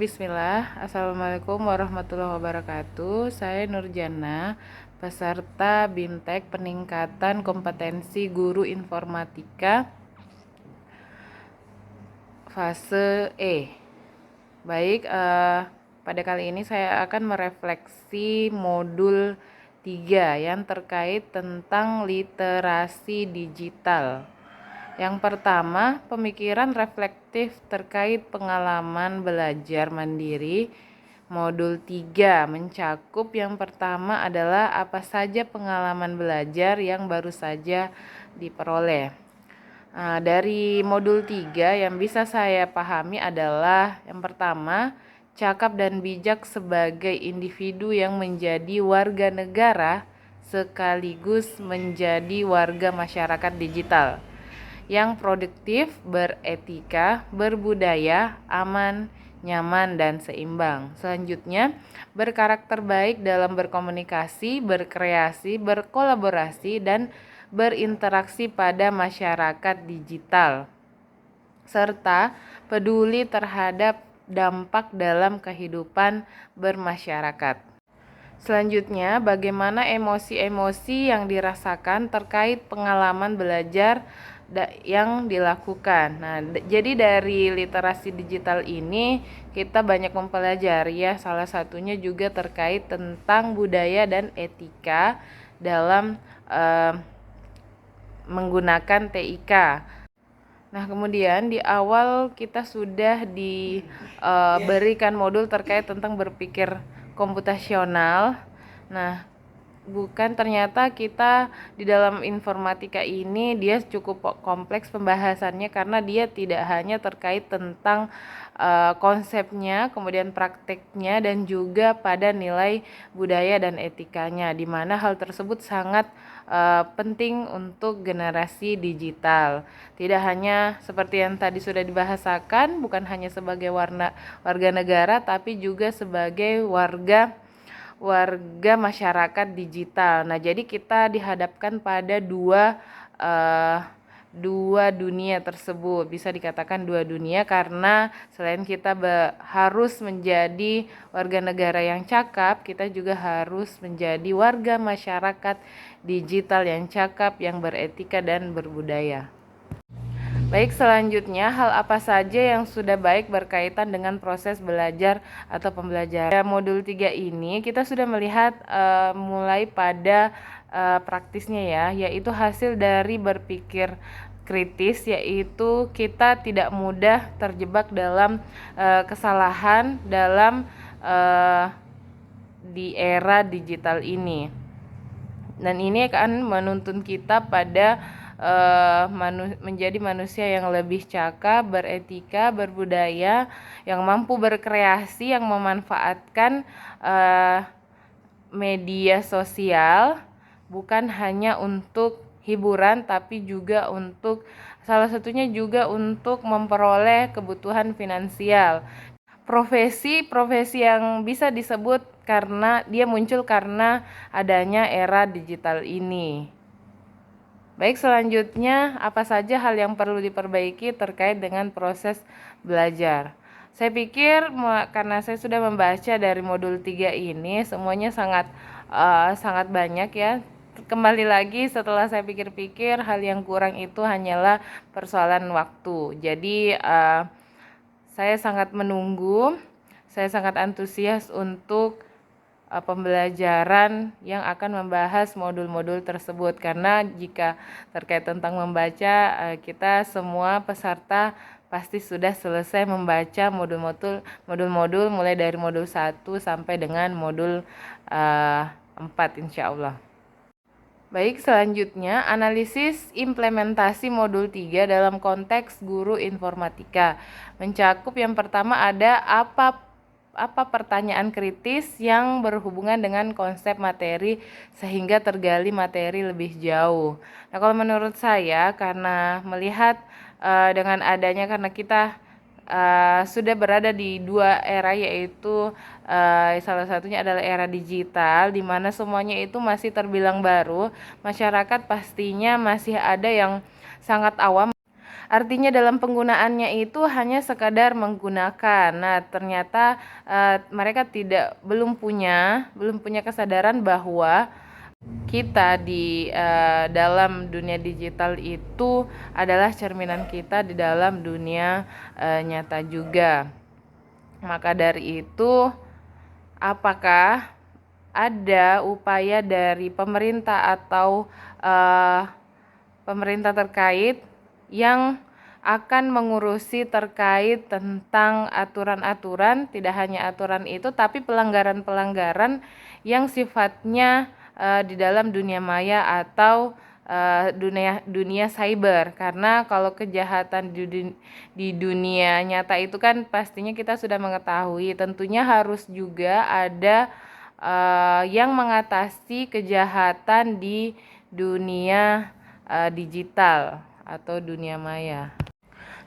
Bismillah, Assalamualaikum warahmatullahi wabarakatuh. Saya Nurjana, peserta BIMTEK Peningkatan Kompetensi Guru Informatika fase E. Baik, pada kali ini saya akan merefleksi modul 3 yang terkait tentang literasi digital. Yang pertama, pemikiran reflektif terkait pengalaman belajar mandiri. Modul 3 mencakup yang pertama adalah apa saja pengalaman belajar yang baru saja diperoleh. Dari modul 3 yang bisa saya pahami adalah yang pertama, cakap dan bijak sebagai individu yang menjadi warga negara sekaligus menjadi warga masyarakat digital yang produktif, beretika, berbudaya, aman, nyaman, dan seimbang. Selanjutnya, berkarakter baik dalam berkomunikasi, berkreasi, berkolaborasi, dan berinteraksi pada masyarakat digital, serta peduli terhadap dampak dalam kehidupan bermasyarakat. Selanjutnya, bagaimana emosi-emosi yang dirasakan terkait pengalaman belajar yang dilakukan. Nah, jadi dari literasi digital ini kita banyak mempelajari ya, salah satunya juga terkait tentang budaya dan etika dalam menggunakan TIK. Nah, kemudian di awal kita sudah diberikan modul terkait tentang berpikir komputasional. Nah, ternyata kita di dalam informatika ini dia cukup kompleks pembahasannya karena dia tidak hanya terkait tentang konsepnya, kemudian prakteknya, dan juga pada nilai budaya dan etikanya, di mana hal tersebut sangat penting untuk generasi digital. Tidak hanya seperti yang tadi sudah dibahasakan, bukan hanya sebagai warga negara, tapi juga sebagai warga masyarakat digital. Nah, jadi kita dihadapkan pada dua dunia tersebut. Bisa dikatakan dua dunia karena selain kita harus menjadi warga negara yang cakap, kita juga harus menjadi warga masyarakat digital yang cakap, yang beretika dan berbudaya. Baik, selanjutnya hal apa saja yang sudah baik berkaitan dengan proses belajar atau pembelajaran. Modul 3 ini kita sudah melihat mulai pada praktisnya ya, yaitu hasil dari berpikir kritis, yaitu kita tidak mudah terjebak dalam kesalahan dalam di era digital ini. Dan ini akan menuntun kita pada menjadi manusia yang lebih cakap, beretika, berbudaya, yang mampu berkreasi, yang memanfaatkan media sosial bukan hanya untuk hiburan, tapi juga untuk salah satunya juga untuk memperoleh kebutuhan finansial. Profesi yang bisa disebut karena dia muncul karena adanya era digital ini. Baik, selanjutnya apa saja hal yang perlu diperbaiki terkait dengan proses belajar. Saya pikir karena saya sudah membaca dari modul 3 ini, semuanya sangat banyak ya. Kembali lagi setelah saya pikir-pikir, hal yang kurang itu hanyalah persoalan waktu. Jadi saya sangat menunggu, saya sangat antusias untuk pembelajaran yang akan membahas modul-modul tersebut, karena jika terkait tentang membaca, kita semua peserta pasti sudah selesai membaca modul-modul mulai dari modul 1 sampai dengan modul 4 insya Allah. Baik, selanjutnya analisis implementasi modul 3 dalam konteks guru informatika. Mencakup yang pertama ada apa pertanyaan kritis yang berhubungan dengan konsep materi sehingga tergali materi lebih jauh. Nah, kalau menurut saya karena melihat dengan adanya, karena kita sudah berada di dua era, yaitu salah satunya adalah era digital, di mana semuanya itu masih terbilang baru, masyarakat pastinya masih ada yang sangat awam artinya dalam penggunaannya itu hanya sekadar menggunakan. Nah, ternyata mereka belum punya kesadaran bahwa kita di dalam dunia digital itu adalah cerminan kita di dalam dunia nyata juga. Maka dari itu, apakah ada upaya dari pemerintah atau pemerintah terkait yang akan mengurusi terkait tentang aturan-aturan, tidak hanya aturan itu, tapi pelanggaran-pelanggaran yang sifatnya di dalam dunia maya atau dunia cyber. Karena kalau kejahatan di dunia nyata itu kan pastinya kita sudah mengetahui, tentunya harus juga ada yang mengatasi kejahatan di dunia digital atau dunia maya.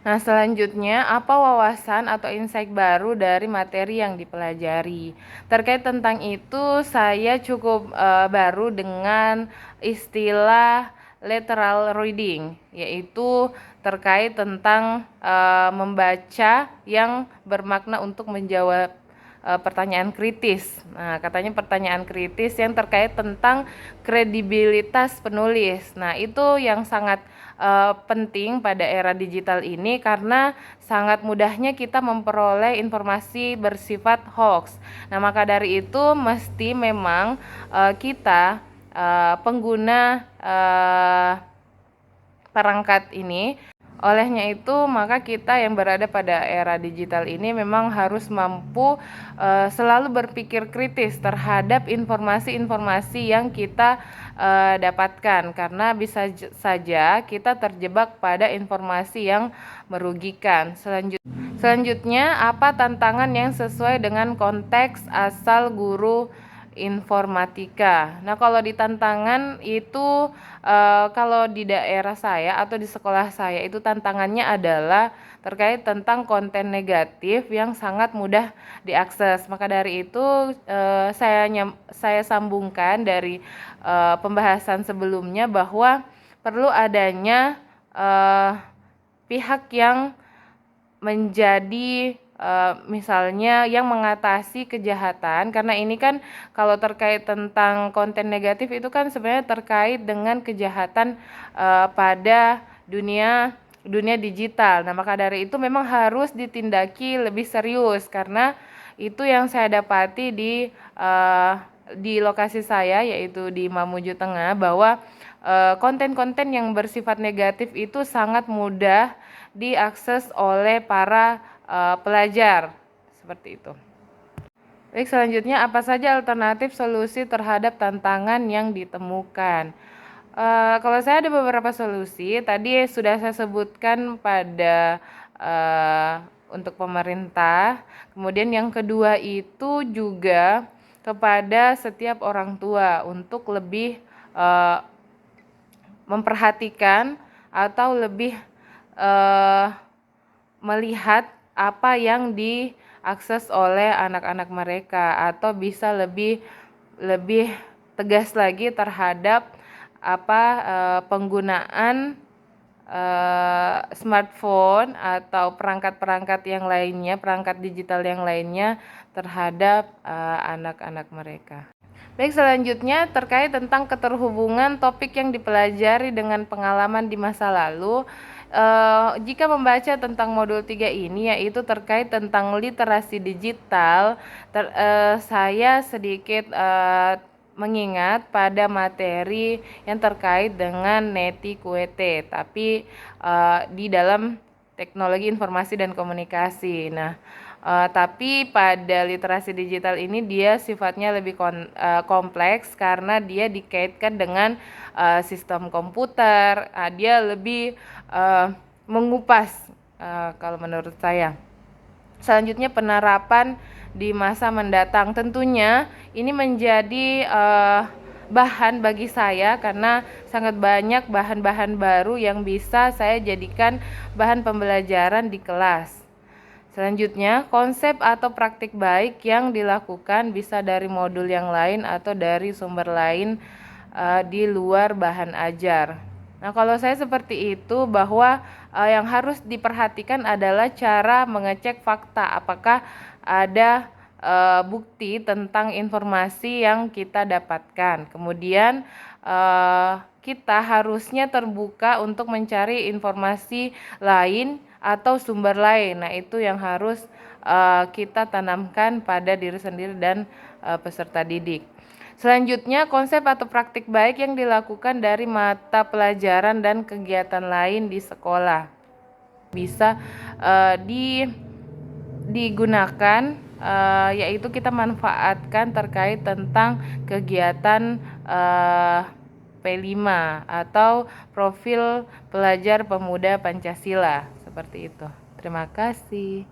Nah, selanjutnya, apa wawasan atau insight baru dari materi yang dipelajari? Terkait tentang itu, saya cukup baru dengan istilah lateral reading, yaitu terkait tentang membaca yang bermakna untuk menjawab pertanyaan kritis. Nah, katanya pertanyaan kritis yang terkait tentang kredibilitas penulis. Nah, itu yang sangat penting pada era digital ini karena sangat mudahnya kita memperoleh informasi bersifat hoax. Nah, maka dari itu mesti memang kita pengguna perangkat ini. Olehnya itu, maka kita yang berada pada era digital ini memang harus mampu selalu berpikir kritis terhadap informasi-informasi yang kita dapatkan, karena bisa saja kita terjebak pada informasi yang merugikan. Selanjutnya, apa tantangan yang sesuai dengan konteks asal guru informatika? Nah, kalau di tantangan itu kalau di daerah saya atau di sekolah saya itu tantangannya adalah terkait tentang konten negatif yang sangat mudah diakses. Maka dari itu saya sambungkan dari pembahasan sebelumnya bahwa perlu adanya pihak yang menjadi misalnya yang mengatasi kejahatan, karena ini kan kalau terkait tentang konten negatif itu kan sebenarnya terkait dengan kejahatan pada dunia digital. Nah, maka dari itu memang harus ditindaki lebih serius, karena itu yang saya dapati di lokasi saya, yaitu di Mamuju Tengah, bahwa konten-konten yang bersifat negatif itu sangat mudah diakses oleh para pelajar, seperti itu. Baik, selanjutnya, apa saja alternatif solusi terhadap tantangan yang ditemukan? Kalau saya ada beberapa solusi, tadi sudah saya sebutkan pada untuk pemerintah. Kemudian yang kedua itu juga kepada setiap orang tua untuk lebih memperhatikan atau lebih melihat apa yang diakses oleh anak-anak mereka, atau bisa lebih tegas lagi terhadap penggunaan smartphone atau perangkat-perangkat yang lainnya, perangkat digital yang lainnya terhadap anak-anak mereka. Baik, selanjutnya terkait tentang keterhubungan topik yang dipelajari dengan pengalaman di masa lalu. Jika membaca tentang modul 3 ini, yaitu terkait tentang literasi digital, saya sedikit mengingat pada materi yang terkait dengan Neti Kuete, tapi di dalam teknologi informasi dan komunikasi. Nah, tapi pada literasi digital ini dia sifatnya lebih kompleks karena dia dikaitkan dengan sistem komputer. Dia lebih mengupas kalau menurut saya. Selanjutnya, penerapan di masa mendatang. Tentunya ini menjadi bahan bagi saya karena sangat banyak bahan-bahan baru yang bisa saya jadikan bahan pembelajaran di kelas. Selanjutnya, konsep atau praktik baik yang dilakukan bisa dari modul yang lain atau dari sumber lain di luar bahan ajar. Nah, kalau saya seperti itu, bahwa yang harus diperhatikan adalah cara mengecek fakta, apakah ada bukti tentang informasi yang kita dapatkan. Kemudian kita harusnya terbuka untuk mencari informasi lain atau sumber lain. Nah, itu yang harus kita tanamkan pada diri sendiri dan peserta didik. Selanjutnya, konsep atau praktik baik yang dilakukan dari mata pelajaran dan kegiatan lain di sekolah bisa digunakan, yaitu kita manfaatkan terkait tentang kegiatan P5 atau profil pelajar pemuda Pancasila, seperti itu. Terima kasih.